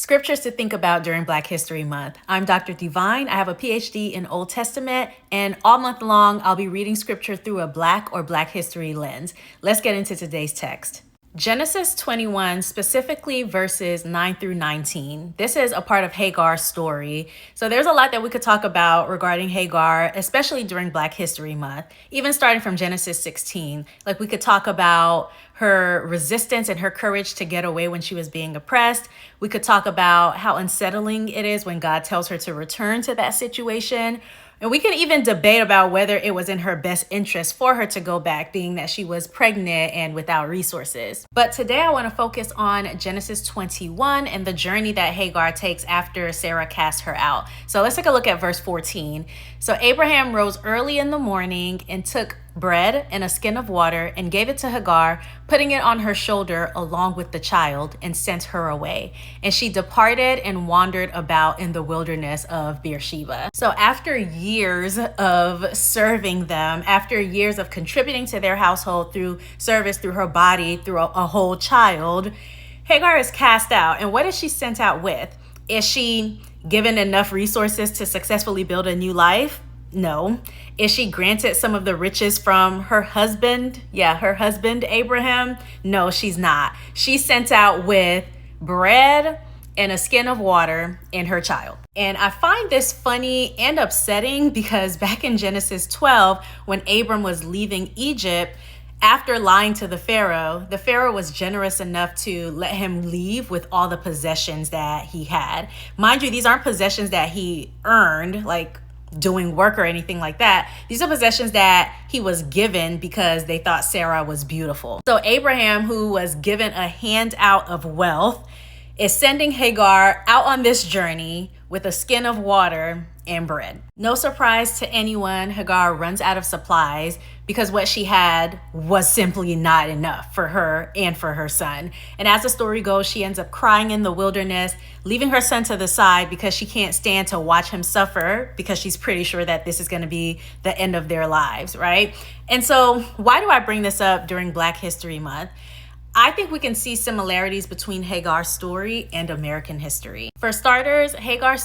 Scriptures to think about during Black History Month. I'm Dr. Divine. I have a PhD in Old Testament, and all month long, I'll be reading scripture through a Black or Black history lens. Let's get into today's text. Genesis 21, specifically verses 9 through 19. This is a part of Hagar's story. So there's a lot that we could talk about regarding Hagar, especially during Black History Month, even starting from Genesis 16. Like we could talk about her resistance and her courage to get away when she was being oppressed. We could talk about how unsettling it is when God tells her to return to that situation. And we can even debate about whether it was in her best interest for her to go back, being that she was pregnant and without resources. But today I want to focus on Genesis 21 and the journey that Hagar takes after Sarah cast her out. So let's take a look at verse 14. So Abraham rose early in the morning and took bread and a skin of water and gave it to Hagar, putting it on her shoulder along with the child, and sent her away. And she departed and wandered about in the wilderness of Beersheba. So after years of serving them, after years of contributing to their household through service, through her body, through a whole child, Hagar is cast out. And what is she sent out with? Is she given enough resources to successfully build a new life? No. Is she granted some of the riches from her husband? Her husband, Abraham? No, she's not. She's sent out with bread and a skin of water and her child. And I find this funny and upsetting because back in Genesis 12, when Abram was leaving Egypt, after lying to the Pharaoh was generous enough to let him leave with all the possessions that he had. Mind you, these aren't possessions that he earned, like doing work or anything like that. These are possessions that he was given because they thought Sarah was beautiful. So Abraham, who was given a handout of wealth, is sending Hagar out on this journey with a skin of water and bread. No surprise to anyone, Hagar runs out of supplies because what she had was simply not enough for her and for her son. And as the story goes, she ends up crying in the wilderness, leaving her son to the side because she can't stand to watch him suffer, because she's pretty sure that this is going to be the end of their lives, right? And so why do I bring this up during Black History Month? I think we can see similarities between Hagar's story and American history. For starters, Hagar's